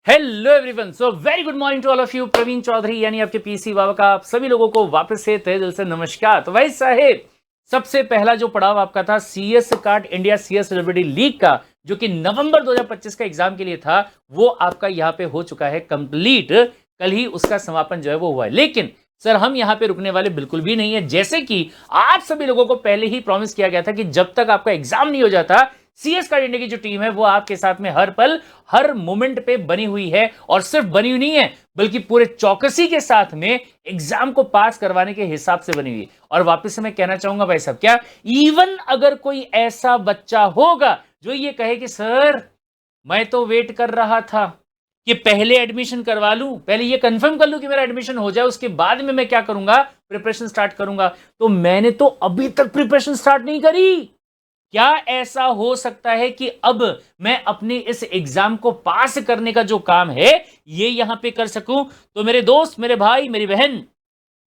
Hello everyone, so very good morning to all of you. Praveen Chaudhary यानी आपके PC बाबा का आप सभी लोगों को वापस से तहे दिल से नमस्कार। तो भाई साहेब, सबसे पहला जो पड़ाव आपका था CS card India CS celebrity league का, जो कि नवंबर 2025 का एग्जाम के लिए था, वो आपका यहां पे हो चुका है कंप्लीट। कल ही उसका समापन जो है वो हुआ है। लेकिन सर, हम यहां पे रुकने वाले बिल्कुल भी नहीं है। जैसे कि आप सभी लोगों को पहले ही प्रॉमिस किया गया था कि जब तक आपका एग्जाम नहीं हो जाता, सीएस कार्ड इंडिया की जो टीम है वो आपके साथ में हर पल हर मोमेंट पे बनी हुई है। और सिर्फ बनी हुई नहीं है, बल्कि पूरे चौकसी के साथ में एग्जाम को पास करवाने के हिसाब से बनी हुई है। और वापस से मैं कहना चाहूंगा भाई साहब, क्या इवन अगर कोई ऐसा बच्चा होगा जो ये कहे कि सर मैं तो वेट कर रहा था कि पहले एडमिशन करवा लूं, पहले ये कंफर्म कर लूं कि मेरा एडमिशन हो जाए, उसके बाद में मैं क्या करूंगा, प्रिपरेशन स्टार्ट करूंगा, तो मैंने तो अभी तक प्रिपरेशन स्टार्ट नहीं करी। क्या ऐसा हो सकता है कि अब मैं अपने इस एग्जाम को पास करने का जो काम है ये यहां पे कर सकूं? तो मेरे दोस्त, मेरे भाई, मेरी बहन,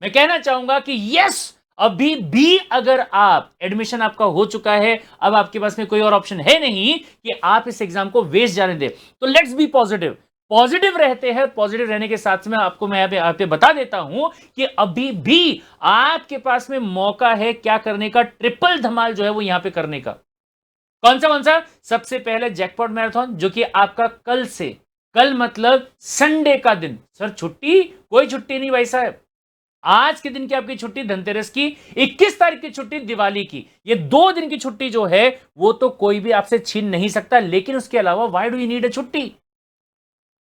मैं कहना चाहूंगा कि यस, अभी भी अगर आप एडमिशन आपका हो चुका है, अब आपके पास में कोई और ऑप्शन है नहीं कि आप इस एग्जाम को वेस्ट जाने दें। तो लेट्स बी पॉजिटिव। पॉजिटिव रहते हैं। पॉजिटिव रहने के साथ में आपको मैं यहाँ पे बता देता हूं कि अभी भी आपके पास में मौका है क्या करने का, ट्रिपल धमाल जो है वो यहां पे करने का। कौन सा? सबसे पहले जैकपॉट मैराथन, जो कि आपका कल से, कल मतलब संडे का दिन। सर छुट्टी? कोई छुट्टी नहीं भाई साहब। आज के दिन की आपकी छुट्टी धनतेरस की, 21 तारीख की छुट्टी दिवाली की। ये 2 दिन की छुट्टी जो है वो तो कोई भी आपसे छीन नहीं सकता। लेकिन उसके अलावा why do you need a छुट्टी?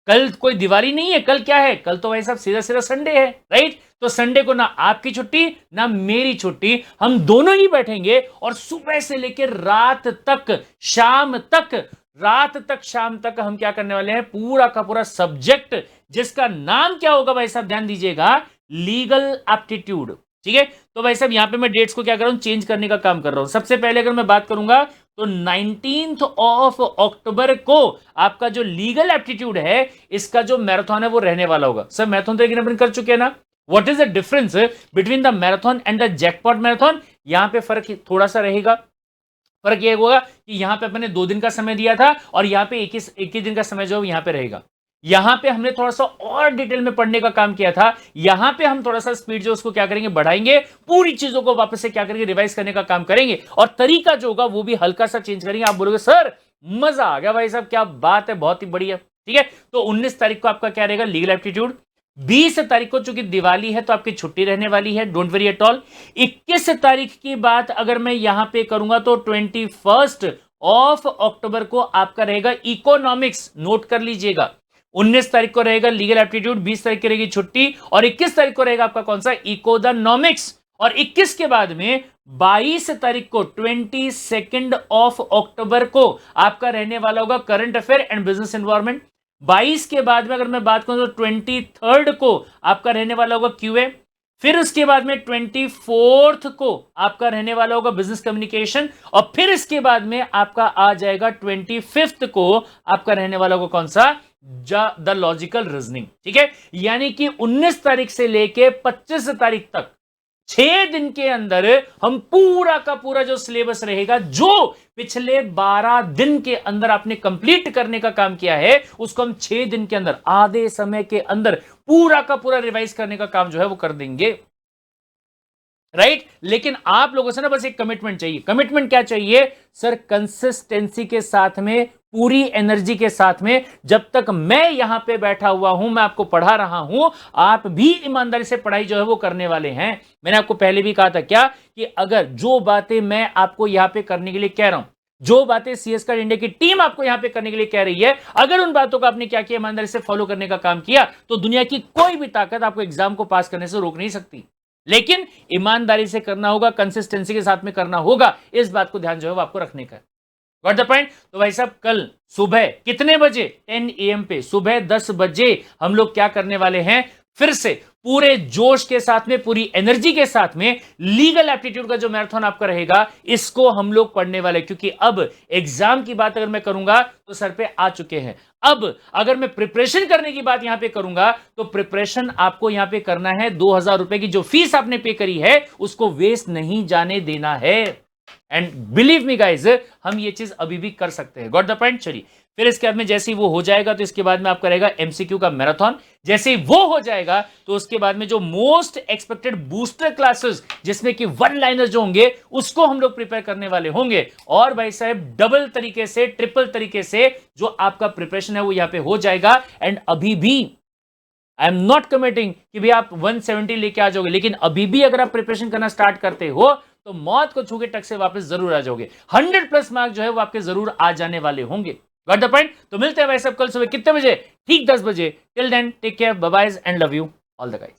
कल कोई दिवाली नहीं है, कल क्या है? कल तो भाई साहब सीधा सीधा संडे है, राइट? तो संडे को ना आपकी छुट्टी ना मेरी छुट्टी, हम दोनों ही बैठेंगे और सुबह से लेकर रात तक, शाम तक, शाम तक हम क्या करने वाले हैं, पूरा का पूरा सब्जेक्ट जिसका नाम क्या होगा भाई साहब, ध्यान दीजिएगा, लीगल एप्टीट्यूड। ठीक है? तो भाई साहब यहां पे मैं डेट्स को क्या कर रहा हूं, चेंज करने का काम कर रहा हूं। सबसे पहले अगर मैं बात करूंगा तो 19 ऑफ अक्टूबर को आपका जो लीगल एप्टीट्यूड है, इसका जो मैराथन है वो रहने वाला होगा। सर मैराथन तो एक अपन कर चुके हैं ना। What is the difference between the marathon and the jackpot marathon? यहां पे फर्क थोड़ा सा रहेगा। फर्क यह होगा कि यहां पे अपने 2 दिन का समय दिया था और यहां पे 21 दिन का समय जो यहां पे रहेगा। यहां पे हमने थोड़ा सा और डिटेल में पढ़ने का काम किया था। यहां पे हम थोड़ा सा स्पीड जो उसको क्या करेंगे, बढ़ाएंगे, पूरी चीजों को वापस से क्या करेंगे, रिवाइज करने का काम करेंगे। और तरीका जो होगा वो भी हल्का सा चेंज करेंगे। आप बोलोगे सर मजा आ गया भाई साहब, क्या बात है, बहुत ही बढ़िया। ठीक है? तो 19 तारीख को आपका क्या रहेगा, लीगल एप्टीट्यूड। 20 तारीख को चूंकि दिवाली है तो आपकी छुट्टी रहने वाली है, डोंट वरी एट ऑल। 21 तारीख की बात अगर मैं यहां पे करूंगा तो 21 ऑफ अक्टूबर को आपका रहेगा इकोनॉमिक्स, नोट कर लीजिएगा। 19 तारीख को रहेगा लीगल एप्टीट्यूड, 20 तारीख की रहेगी छुट्टी, और 21 तारीख को रहेगा आपका कौन सा, इकोनॉमिक्स। और 21 के बाद में 22 तारीख को, 22 ऑफ अक्टूबर को आपका रहने वाला होगा current affair and business environment. 22 के बाद में अगर मैं बात करूं तो 23 को आपका रहने वाला होगा क्यूए। फिर उसके बाद में 24 को आपका रहने वाला होगा बिजनेस कम्युनिकेशन। और फिर इसके बाद में आपका आ जाएगा 25 को आपका रहने वाला होगा कौन सा, द लॉजिकल रीजनिंग। ठीक है? यानी कि 19 तारीख से लेके 25 तारीख तक 6 दिन के अंदर हम पूरा का पूरा जो सिलेबस रहेगा, जो पिछले 12 दिन के अंदर आपने कंप्लीट करने का काम किया है, उसको हम 6 दिन के अंदर, आधे समय के अंदर पूरा का पूरा रिवाइज करने का काम जो है वो कर देंगे, राइट? लेकिन आप लोगों से ना बस एक कमिटमेंट चाहिए। कमिटमेंट क्या चाहिए सर? कंसिस्टेंसी के साथ में, पूरी एनर्जी के साथ में। जब तक मैं यहां पे बैठा हुआ हूं, मैं आपको पढ़ा रहा हूं, आप भी ईमानदारी से पढ़ाई जो है वो करने वाले हैं। मैंने आपको पहले भी कहा था क्या, कि अगर जो बातें मैं आपको यहां पे करने के लिए कह रहा हूं, जो बातें सीएस कार्ड इंडिया की टीम आपको यहां पे करने के लिए कह रही है, अगर उन बातों का आपने क्या किया, ईमानदारी से फॉलो करने का काम किया, तो दुनिया की कोई भी ताकत आपको एग्जाम को पास करने से रोक नहीं सकती। लेकिन ईमानदारी से करना होगा, कंसिस्टेंसी के साथ में करना होगा। इस बात को ध्यान जो है वो आपको रखने का। Got the point? तो भाई साहब कल सुबह कितने बजे, 10 AM पे, सुबह 10 बजे हम लोग क्या करने वाले हैं, फिर से पूरे जोश के साथ में, पूरी एनर्जी के साथ में लीगल एप्टीट्यूड का जो मैराथन आपका रहेगा, इसको हम लोग पढ़ने वाले। क्योंकि अब एग्जाम की बात अगर मैं करूंगा तो सर पे आ चुके हैं। अब अगर मैं प्रिपरेशन करने की बात यहां पे करूंगा तो प्रिपरेशन आपको यहां पे करना है। 2000 रुपए की जो फीस आपने पे करी है उसको वेस्ट नहीं जाने देना है। एंड बिलीव मी गाइज, हम ये चीज अभी भी कर सकते हैं। Got the point? चलिए, फिर इसके बाद में जैसे ही वो हो जाएगा तो इसके बाद में आपका रहेगा एमसीक्यू का मैराथन। जैसे ही वो हो जाएगा तो उसके बाद में जो मोस्ट एक्सपेक्टेड बूस्टर क्लासेस, जिसमें कि वन लाइनर जो होंगे, उसको हम लोग प्रिपेयर करने वाले होंगे। और भाई साहब डबल तरीके से, ट्रिपल तरीके से जो आपका प्रिपरेशन है वो यहां पे हो जाएगा। एंड अभी भी आई एम नॉट कमिटिंग कि भी आप 170 लेके आ जाओगे, लेकिन अभी भी अगर आप प्रिपरेशन करना स्टार्ट करते हो तो मौत को छू के टक से वापस जरूर आ जाओगे। 100+ मार्क जो है वो आपके जरूर आ जाने वाले होंगे। Got the point? तो मिलते हैं भाई सब कल सुबह कितने बजे? ठीक 10 बजे। Till then take care, bye bye and love you all the guys.